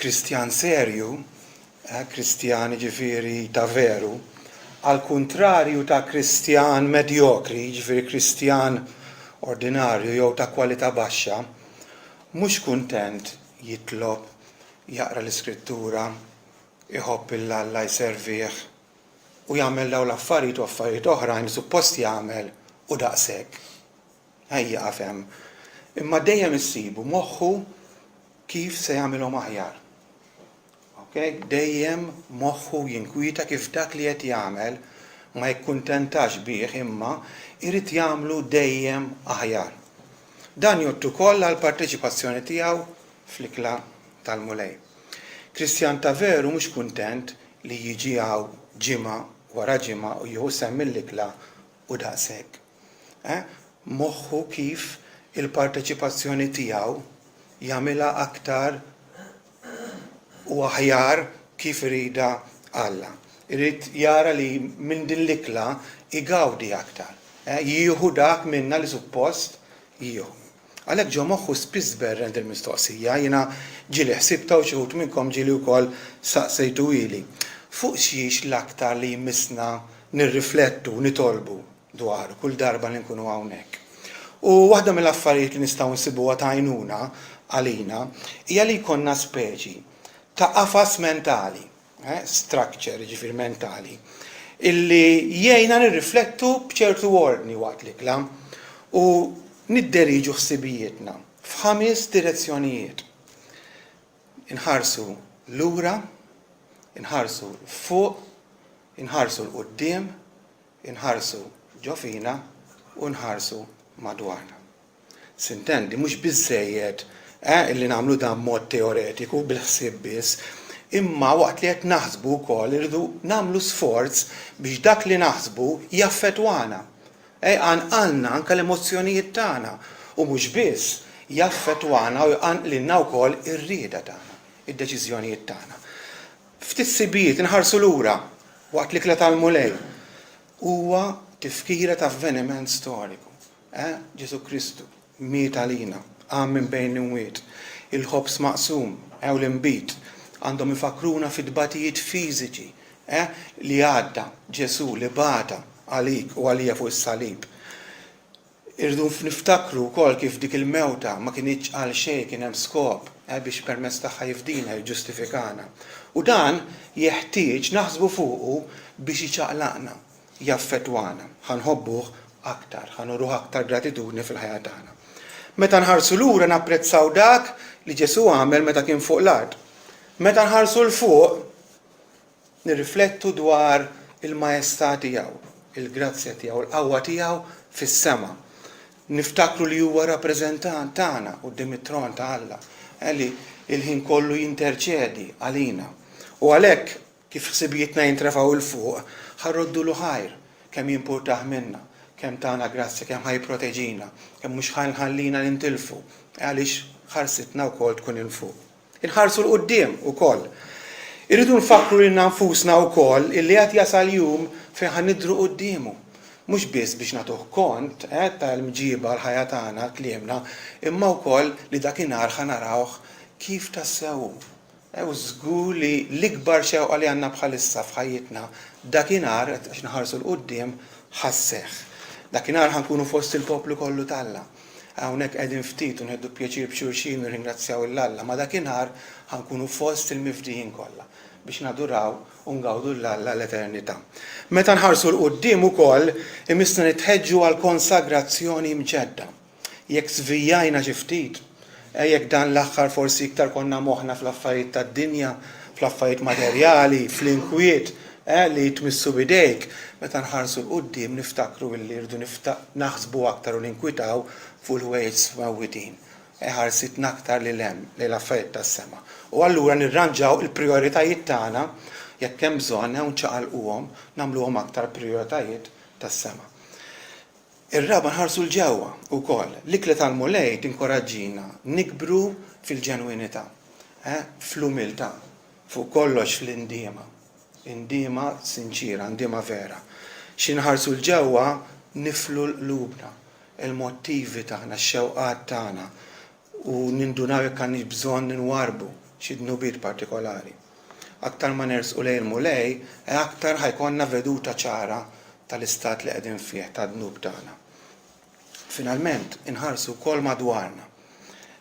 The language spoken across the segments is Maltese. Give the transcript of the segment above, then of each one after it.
Kristjan serju, Kristjan ġifieri ta' veru, għal kuntrarju ta' Kristjan medjokri, ġifieri Kristjan ordinarju jew ta' kwalità baxxa, mhux kuntent jitlob, jaqra l-Iskrittura, iħobb il-Alla jservih u jagħmel dawn l-affarijiet u affarijiet oħrajn suppost jagħmel u daqshekk. Ejja għafhem. Imma dejjem issibu moħħu kif se jagħmilhom aħjar. Okay? Dejjem moħħu jinkwita kif dak li qed jagħmel ma jikkuntentax bih imma jrid jagħmlu dejjem aħjar. Dan jgħod ukoll għall parteċipazzjoni tiegħu fl-ikla tal-mulej. Kristjan ta' veru mhux kuntent li jiġi hawn ġimgħa wara ġimgħa u jieħu semm mill-ikla u daqshekk. Moħħu kif il-parteċipazzjoni tiegħu jagħmilha aktar u aħjar kif irida Alla. Irid jara li minn din l-ikla igawdi aktar. Jieħu dak minna li suppost jieħu. Għalhekk ġo moħħu spiss berrend il-mistoqsija, jiena ġieli ħsibta u xi wħud minnkom ġieli wkoll saqsejtu ili. Fuq xiex l-aktar li jmissna nirriflettu, nitolbu dwar kull darba li nkunu hawnhekk. U waħda mill-affarijiet li nistgħu nsibuha ta' għajnuna għalina hija li jkollna speċi ta' qafas mentali, structure ġifier mentali, illi jgħinna nirriflettu b'ċertu ordni waqt l-ikla u nidderiġu ħsibijietna f'ħames direzzjonijiet. Inħarsu lura, inħarsu fuq, inħarsu l-qudiem, inħarsu ġofina u nħarsu madwarna. Sintendi, mhux biżżejjed illi nagħmlu dan mod teoretiku bil-ħsieb biss, imma waqt li qed naħsbu wkoll irridu nagħmlu sforz biex dak li naħsbu jaffettwana. Għandna anke l-emozzjonijiet tagħna u mhux biss jaffettwana u jqanqlilna wkoll ir-rieda tagħna, id-deċiżjonijiet tagħna. Ftit sibijiet inħarsu lura waqt l-ikla tal-mulej huwa tifkira ta' avveniment storiku. Ġesu Kristu miet għalina, qam minn bejn l-imwiet, il-ħobs maqsum, l-inbit, għandhom ifakruna fid-dbatijiet fiżiċi li għadda Ġesu li bata għalik u għalija fuq is-salib. Irdu niftakru wkoll kif dik il-mewta ma kienx għal xejn kien hemm skop biex permezz tagħha jifdina jiġġustifikana. U dan jeħtieġ naħsbu fuqu biex jiċċaqlaqna, jaffettwana, ħanħobbuh aktar, ħanuruh aktar gratitudni fil-ħajja tagħna. Meta nħarsu lura napprezzaw dak li Ġesu għamel meta kien fuq l-art. Meta nħarsu l-fuq nirriflettu dwar il-majestà tiegħu, il-grazzja tiegħu, l-qawwa tiegħu fis-sema. Niftakru li huwa rappreżentant tagħna quddiem it-tron ta' Alla, li il-ħin kollu jinterċedi għalina. U għalhekk kif ħsibietna jintrefgħu il fuq, ħarroddu lu ħajr kemm jimpurtah minna, kemm tagħna grazzja, kemm ħajproteġina, kemm mhux ħallina nintilfu, għaliex ħarsitna wkoll tkun il fuq. Inħarsu l-qudiem ukoll. Irridu nfakru lil nfusna wkoll illi qed jasal jum fejn ħanidru quddiemu. Mhux biss biex nagħtuh kont tal-mġiba l-ħajja tagħna tliemna, imma wkoll li dakinhar ħanarawh kif tassew. U żgur li l-ikbar xewqa li għandna bħalissa f'ħajjitna dakinhar għax naħarsu l-qudiem ħasseħ. Dakinhar ħankunu fost il-poplu kollu tal-Alla. Hawnhekk qegħdin ftit u nħeddu pjaċir b'xulxin u ringrazzjaw il-Alla, ma dakinhar ħankunu fost il-mifdijin kollha biex naduraw u ngawdu l-Alla l-eternità. Meta nħarsu l-qudiem ukoll imissna nitħeġġu għal konsagrazzjoni mġedda. Jekk żvijajna xi ftit, jekk dan l-aħħar forsi iktar konna moħħna fl-affarijiet tad-dinja, fl-affarijiet materjali, fl-inkwiet li jitmissu bidejk, meta nħarsu l-qudiem niftakru li rridu naħsbu aktar u ninkwitaw fuq il-wejts mewwitin. Ħarsitna aktar li l-affarijiet tas-sema. U allura nirranġaw il-prijoritajiet tagħna jekk hemm bżonn nċaqalquhom nagħmluhom aktar prijoritajiet tas-sema. Ir-raba nħarsu l-ġewwa wkoll. L-ikla tal-mulej tinkoraġġina nikbru fil-ġenwinità, fl-umiltà, fuq kollox fl-indiema. Indiema sinċira, indiema vera. Xi nħarsu l-ġewwa niflu l-qlubna, il-mottivi tagħna, x-xewqat tagħna u nindunaw jekk għandniex bżonn ninwarbu xi dnubiet partikolari. Aktar ma nersqu lejn il-mulej, aktar ħajkonna veduta ċara tal-istat li qegħdin fih tad-dnub tagħna. Finalment, inħarsu wkoll madwarna.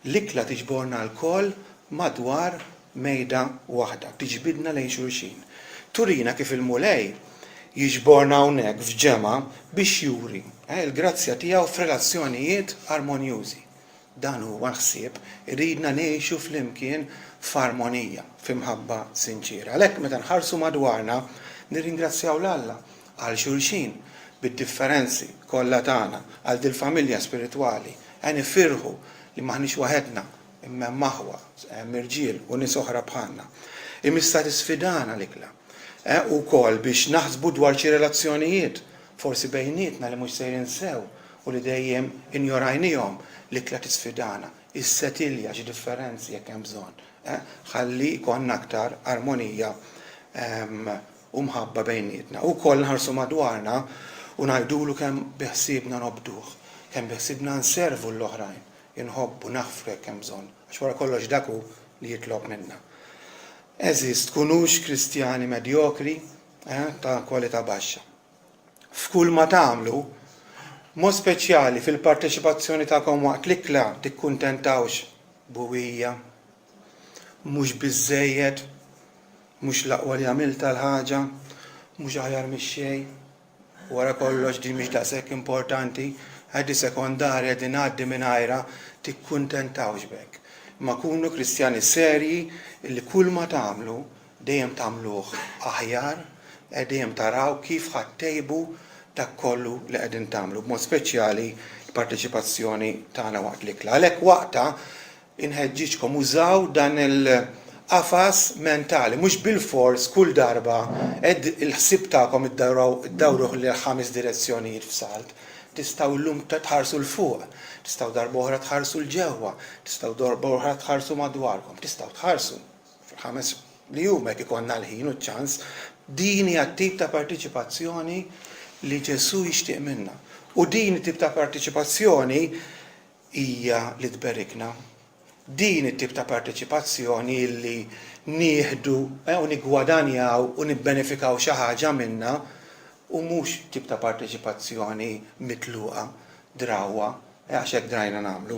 L-ikla tiġborna l-koll madwar mejda waħda, tiġbidna lejn xulxin. Turina kif il-mulej jiġborna hawnhekk f'ġemma biex juri il-grazzja tiegħu f'relazzjonijiet armonjużi. Dan huwa ħsieb iridna ngħixu flimkien f'armonija, f'imħabba sinċira. Għalhekk meta nħarsu madwarna nirringrazzjaw l-Alla għal xulxin bid-differenzi kollha tagħna għal dil-familja spiritwali, nifirħu li maħniex waħedna imma maħwa, mirġiel u nies oħra bħalna. Imissa tisfidana l-ikla. Ukoll biex naħsbu dwar xi relazzjonijiet forsi bejnietna li mhux sejrin sew u li dejjem injorajnihom l-ikla tisfidana, is-setilja xi differenzi jekk hemm bżonn. Ħalli jkollna aktar armonija u mħabba bejnietna. Ukoll nħarsu madwarna u ngħidulu kemm biħsiebna nobduh, kemm biħsiebna nservu l-oħrajn, inħobbu naħfru jekk hemm bżonn, għax wara kollox dak hu li jitlob minna. Eżist tkunux Kristjani medjokri ta' kwalità baxxa. F'kull ma tagħmlu, mod speċjali fil-parteċipazzjoni tagħkom waqt l-ikla tikkuntentawx buwija, mhux biżżejjed, mhux l-aqwa li għamilta l-ħaġa, mhux aħjar mix-xejn, wara kollox din mhix daqshekk importanti, ħaddi sekondarja din ngħaddi mingħajrha tikkuntentawx b'hekk. Ma kunu Kristjani serji illi kull ma tagħmlu dejjem tagħmluh aħjar, dejjem taraw kif ħattejbu dak kollu li qegħdin tagħmlu, b'mod speċjali l-parteċipazzjoni tagħna waqt l-ikla. Għalhekk waqta inħeġġiġkom użaw dan il-qafas mentali, mhux bil-fors kull darba il-ħsieb tagħkom iddawruh lil 5 direzzjonijiet f'salt. Tistgħu llum tħarsu l-fuq, tistgħu darba oħra tħarsu l-ġewwa, tistgħu darba oħra tħarsu madwarkom, tistgħu tħarsu fil-5 li huma jekk ikollna l-ħin u ċ-ċans. Din hija t-tip ta' partiċipazzjoni li Ġesu jixtieq minnha. U din it-tip ta' partiċipazzjoni hija li tberrikna. Din it-tip ta' partiċipazzjoni li nieħdu u niggwadanjaw u nibbenefikaw xi ħaġa minnha u mhux tip ta' parteċipazzjoni mitluqa, drawwa, għax hekk drajna nagħmlu.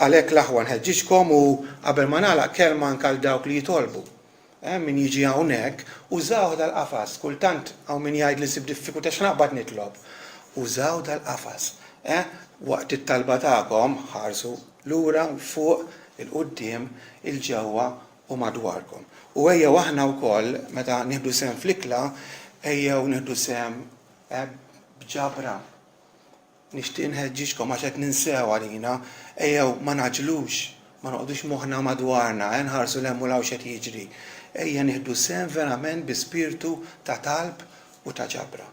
Għalhekk l-aħwa nħeġġiġkom u qabel ma nagħlaq kelma anke għal dawk li jitolbu. Min jiġi hawnhekk, użaw dal-qafas, kultant hawn min jgħid li sib diffikultà x'naqbad nitlob. Użaw dal-qafas. Waqt it-talba tagħkom ħarsu lura fuq il-qudiem, il-ġewwa u madwarkom. U ejjew aħna wkoll meta nieħdu sehem fl-ikla ejjew nieħdu sehem b'ġabra. Nixtieq inħeġġiġkom għax qed ninsew għalina, ejjew ma naġlux, ma noqgħodux moħħna madwarna, nħarsu lemmu law x'qed jiġri. Ejja nieħdu sehem verament bi spiritu ta' talb u ta' ġabra.